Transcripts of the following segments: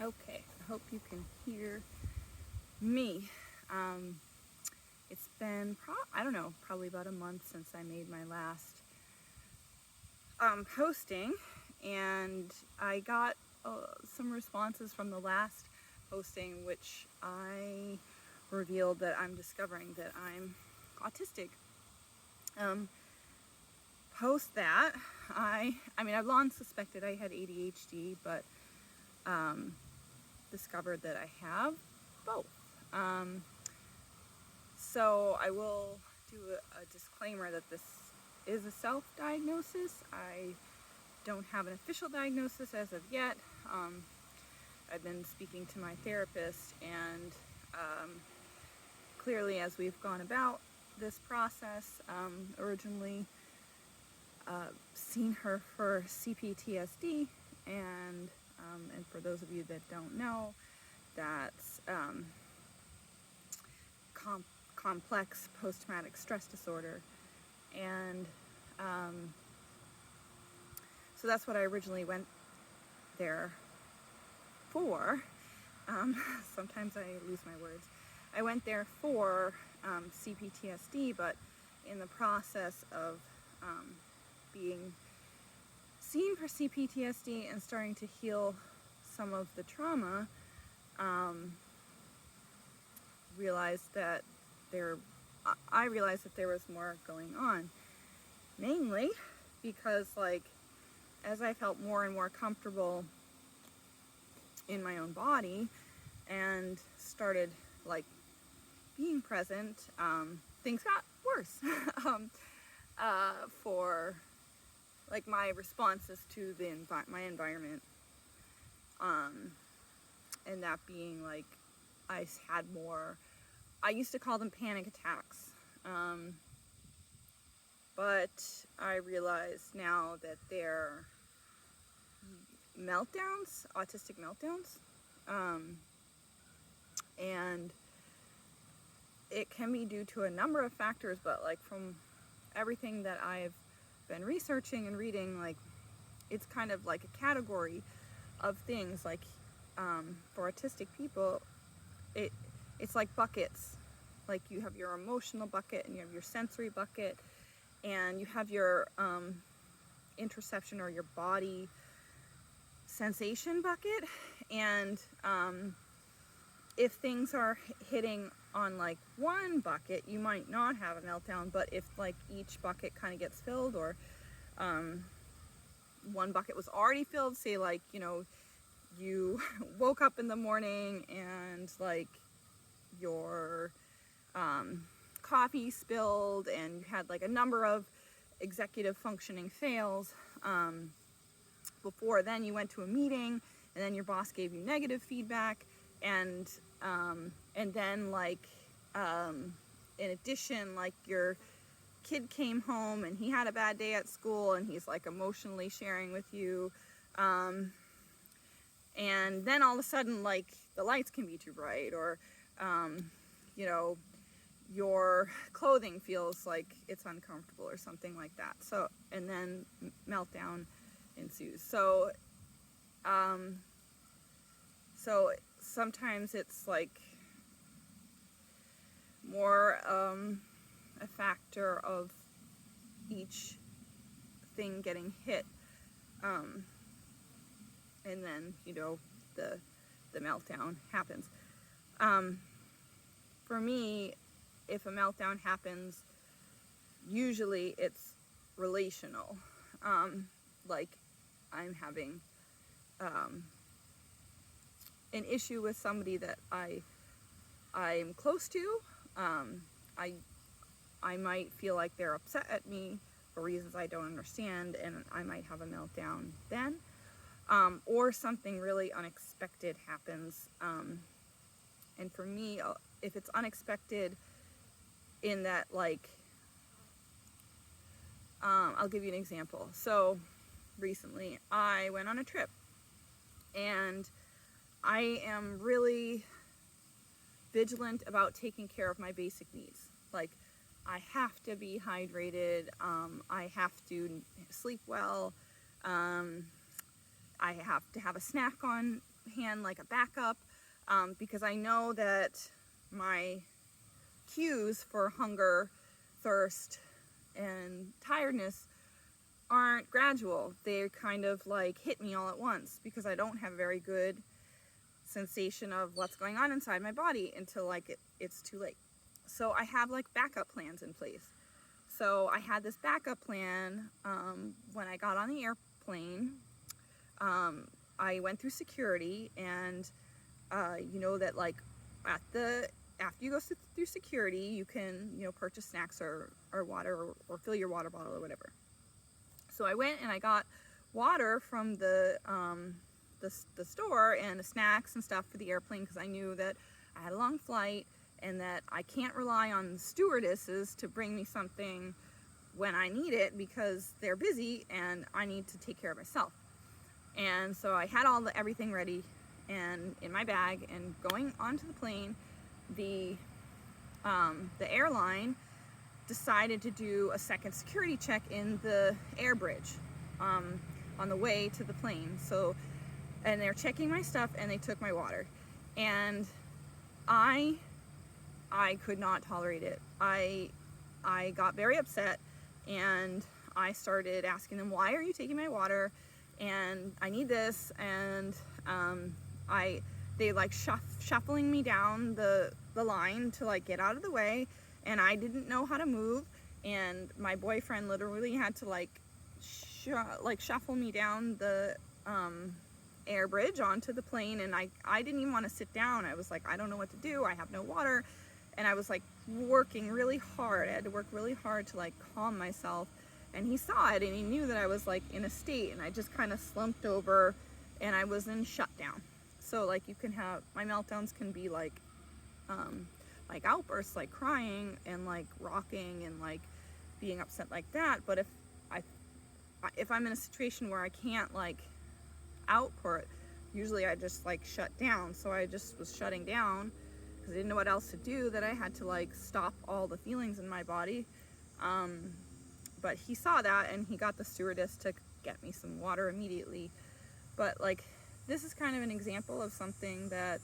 Okay, I hope you can hear me. It's been, I don't know, probably about a month since I made my last posting, and I got some responses from the last posting, which I revealed that I'm discovering that I'm autistic. Post that, I mean, I've long suspected I had ADHD, but discovered that I have both. So I will do a disclaimer that this is a self-diagnosis. I don't have an official diagnosis as of yet. I've been speaking to my therapist, and clearly as we've gone about this process, originally seen her for CPTSD, and for those of you that don't know, that's complex post-traumatic stress disorder, and so that's what I originally went there for. Sometimes I lose my words. I went there for CPTSD, but in the process of being seen for CPTSD and starting to heal some of the trauma, I realized that there was more going on, mainly because, like, as I felt more and more comfortable in my own body and started, like, being present, things got worse. For, like, my responses to my environment, and that being, like, I used to call them panic attacks, but I realize now that they're meltdowns, autistic meltdowns, and it can be due to a number of factors, but, like, from everything that I've been researching and reading, like, it's kind of like a category of things, like, for autistic people, it's like buckets. Like, you have your emotional bucket, and you have your sensory bucket, and you have your interoception, or your body sensation bucket. And if things are hitting on, like, one bucket, you might not have a meltdown, but if, like, each bucket kind of gets filled, or one bucket was already filled, say, like, you woke up in the morning and, like, your coffee spilled, and you had, like, a number of executive functioning fails. Before then, you went to a meeting, and then your boss gave you negative feedback, and then, like, in addition, like, your kid came home and he had a bad day at school, and he's, like, emotionally sharing with you, and then all of a sudden, like, the lights can be too bright, or your clothing feels like it's uncomfortable, or something like that. So, and then meltdown ensues. So sometimes it's, like, more a factor of each thing getting hit, and then the meltdown happens. For me, if a meltdown happens, usually it's relational. Like, I'm having an issue with somebody that I'm close to. I might feel like they're upset at me for reasons I don't understand, and I might have a meltdown then. Or something really unexpected happens. And for me, if it's unexpected in that, like, I'll give you an example. So recently I went on a trip, and I am really vigilant about taking care of my basic needs. Like, I have to be hydrated, I have to sleep well, I have to have a snack on hand like a backup, because I know that my cues for hunger, thirst, and tiredness aren't gradual. They kind of like hit me all at once because I don't have a very good sensation of what's going on inside my body until like it's too late. So I have like backup plans in place. So I had this backup plan when I got on the airplane. I went through security, and you know that like after you go through security, you can, you know, purchase snacks or water or fill your water bottle or whatever. So I went and I got water from the store and the snacks and stuff for the airplane because I knew that I had a long flight and that I can't rely on stewardesses to bring me something when I need it because they're busy and I need to take care of myself. And so I had everything ready and in my bag, and going onto the plane, the airline decided to do a second security check in the air bridge on the way to the plane. So, and they're checking my stuff and they took my water, and I could not tolerate it. I got very upset, and I started asking them, why are you taking my water? And I need this. And they like shuffling me down the line to like get out of the way, and I didn't know how to move, and my boyfriend literally had to like shuffle me down the air bridge onto the plane, and I didn't even want to sit down. I was like, I don't know what to do, I have no water. And I was like working really hard. I had to work really hard to like calm myself, and he saw it and he knew that I was like in a state, and I just kind of slumped over and I was in shutdown. So like you can have, my meltdowns can be like outbursts, like crying and like rocking and like being upset like that. But if I'm in a situation where I can't like output, usually I just like shut down. So I just was shutting down because I didn't know what else to do, that I had to like stop all the feelings in my body. But he saw that and he got the stewardess to get me some water immediately. But like, this is kind of an example of something that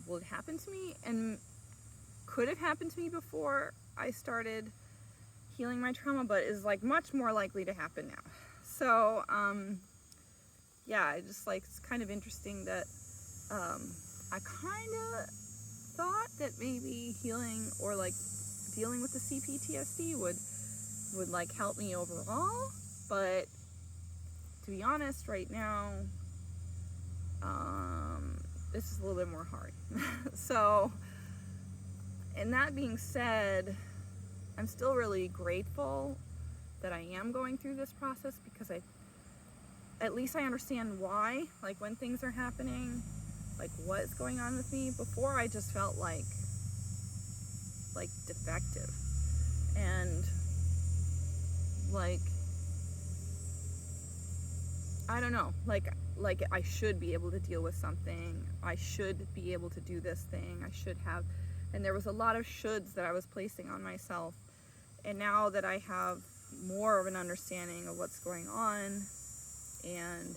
would happen to me and could have happened to me before I started healing my trauma, but is like much more likely to happen now. So yeah, I just like, it's kind of interesting that I kind of thought that maybe healing or like dealing with the CPTSD would like help me overall, but to be honest, right now, this is a little bit more hard. So, and that being said, I'm still really grateful that I am going through this process, because at least I understand why, like when things are happening, like what's going on with me. Before I just felt like defective, and like, I don't know, like I should be able to deal with something, I should be able to do this thing, I should have, and there was a lot of shoulds that I was placing on myself. And now that I have more of an understanding of what's going on, and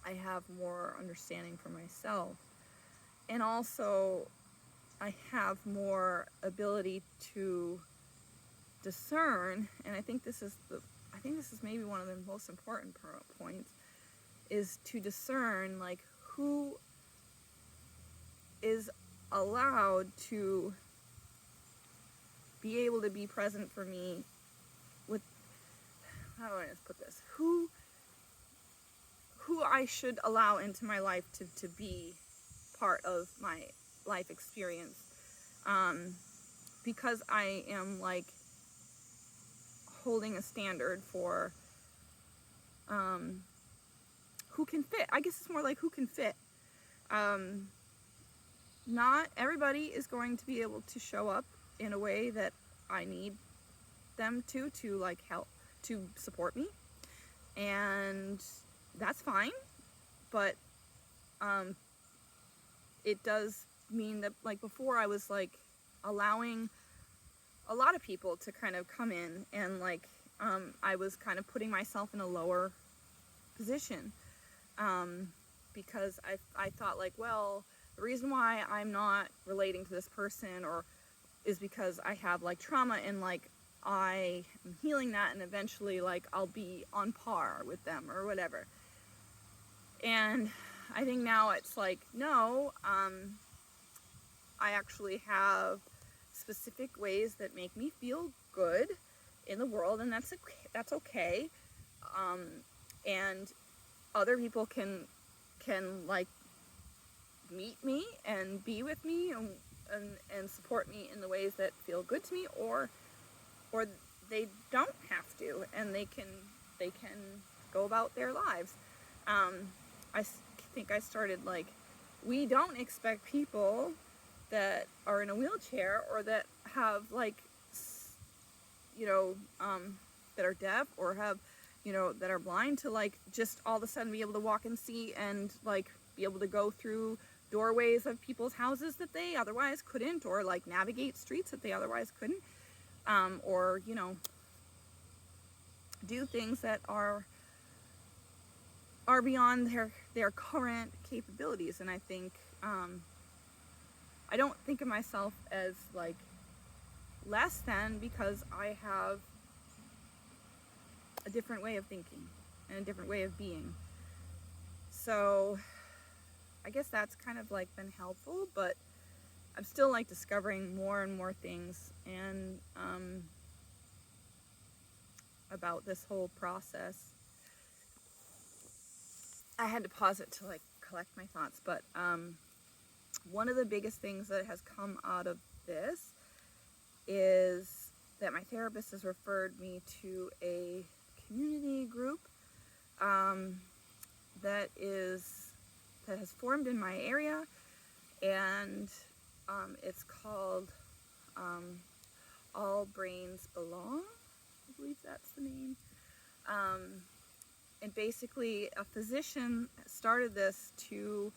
I have more understanding for myself, and also I have more ability to discern, and I think this is maybe one of the most important points, is to discern like who is allowed to be able to be present for me with, how do I put this, who I should allow into my life to be part of my life experience, because I am like holding a standard for who can fit. I guess it's more like who can fit. Not everybody is going to be able to show up in a way that I need them to like help, to support me, and that's fine. But it does mean that like before I was like allowing a lot of people to kind of come in, and like I was kind of putting myself in a lower position, because I thought like, well, the reason why I'm not relating to this person or is because I have like trauma and like I am healing that, and eventually like I'll be on par with them or whatever. And I think now it's like, no, I actually have specific ways that make me feel good in the world, and that's okay. And other people can like meet me and be with me and support me in the ways that feel good to me, or they don't have to, and they can go about their lives. I think I started like, we don't expect people that are in a wheelchair or that have like, you know, that are deaf or have, you know, that are blind to like just all of a sudden be able to walk and see and like be able to go through doorways of people's houses that they otherwise couldn't, or like navigate streets that they otherwise couldn't, or, you know, do things that are beyond their current capabilities. And I think I don't think of myself as like less than because I have a different way of thinking and a different way of being. So I guess that's kind of like been helpful, but I'm still like discovering more and more things and about this whole process. I had to pause it to like collect my thoughts, but one of the biggest things that has come out of this is that my therapist has referred me to a community group that has formed in my area, and it's called All Brains Belong. I believe that's the name. And basically a physician started this to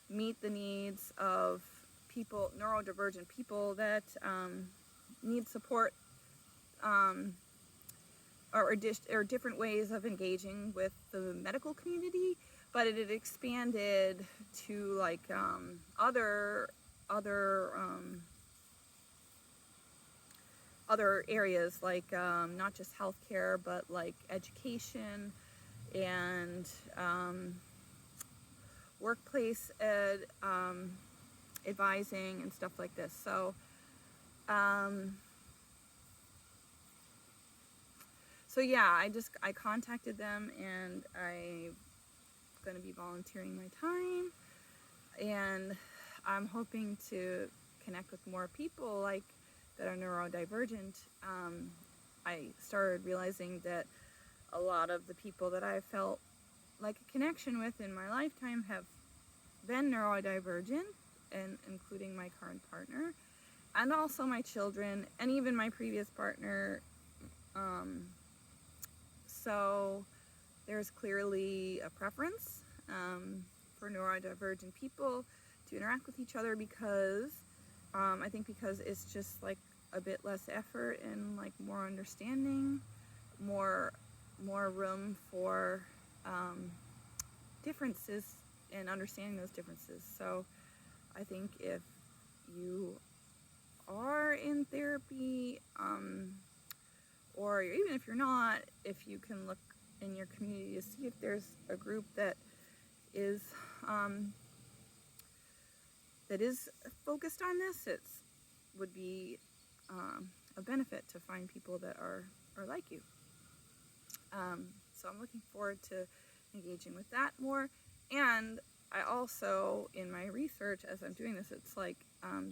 meet the needs of people, neurodivergent people that need support or different ways of engaging with the medical community, but it had expanded to like other areas, like not just healthcare, but like education and workplace advising and stuff like this. So yeah, I contacted them, and I'm going to be volunteering my time, and I'm hoping to connect with more people like that are neurodivergent. I started realizing that a lot of the people that I felt like a connection with in my lifetime have been neurodivergent, and including my current partner, and also my children, and even my previous partner. So there's clearly a preference for neurodivergent people to interact with each other because I think because it's just like a bit less effort and like more understanding, more room for differences and understanding those differences. So I think if you are in therapy, or even if you're not, if you can look in your community to see if there's a group that is focused on this, it would be a benefit to find people that are like you. So I'm looking forward to engaging with that more. And I also, in my research as I'm doing this, it's like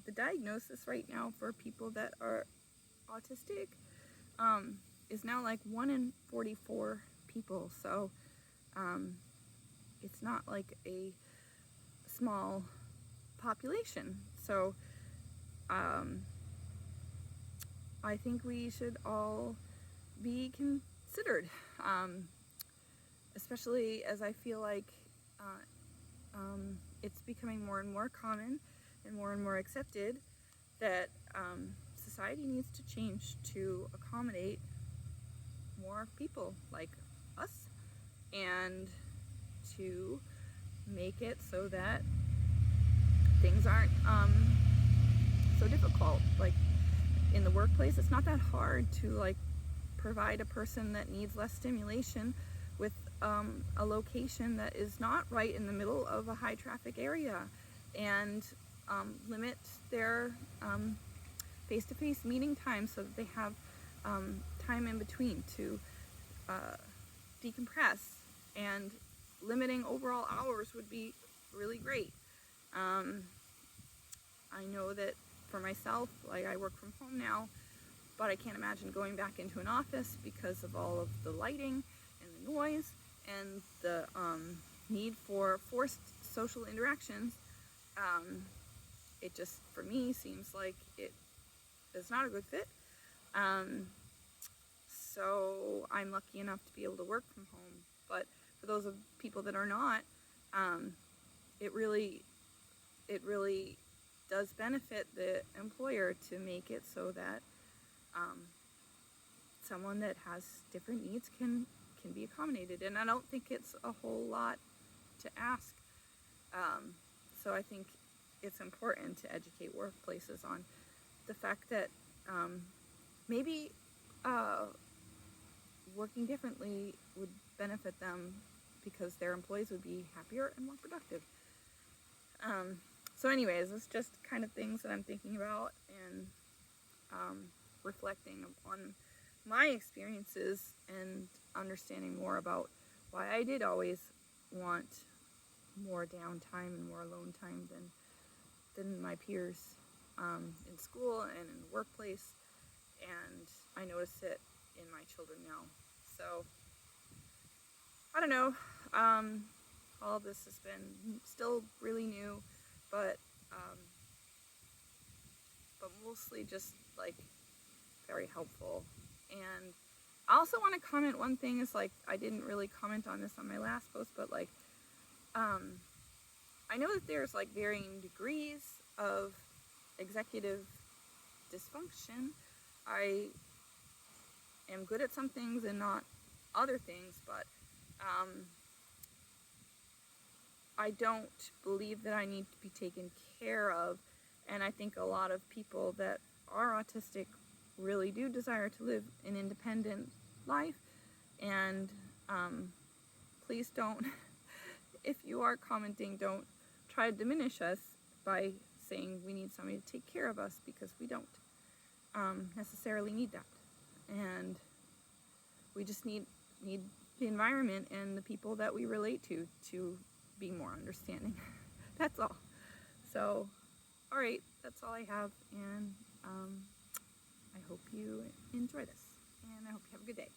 the diagnosis right now for people that are autistic is now like 1 in 44 people. So it's not like a small population. So I think we should all be considered, especially as I feel like it's becoming more and more common and more accepted that society needs to change to accommodate more people like us, and to make it so that things aren't so difficult. Like in the workplace, it's not that hard to like provide a person that needs less stimulation with a location that is not right in the middle of a high traffic area, and limit their face-to-face meeting time so that they have time in between to decompress, and limiting overall hours would be really great. I know that for myself, like I work from home now, but I can't imagine going back into an office because of all of the lighting and the noise and the need for forced social interactions. It just, for me, seems like it is not a good fit. So I'm lucky enough to be able to work from home. But for those of people that are not, it really does benefit the employer to make it so that someone that has different needs can be accommodated. And I don't think it's a whole lot to ask. So I think it's important to educate workplaces on the fact that maybe working differently would benefit them because their employees would be happier and more productive. So anyways, it's just kind of things that I'm thinking about and reflecting on my experiences and understanding more about why I did always want more downtime and more alone time than my peers in school and in the workplace, and I notice it in my children now. So I don't know, all of this has been still really new, but mostly just like very helpful. And I also want to comment, one thing is, like, I didn't really comment on this on my last post, but like I know that there's like varying degrees of executive dysfunction. I am good at some things and not other things, but I don't believe that I need to be taken care of, and I think a lot of people that are autistic really do desire to live an independent life. And please don't, if you are commenting, don't try to diminish us by saying we need somebody to take care of us, because we don't necessarily need that. And we just need the environment and the people that we relate to be more understanding. That's all. So, all right, that's all I have, and I hope you enjoy this, and I hope you have a good day.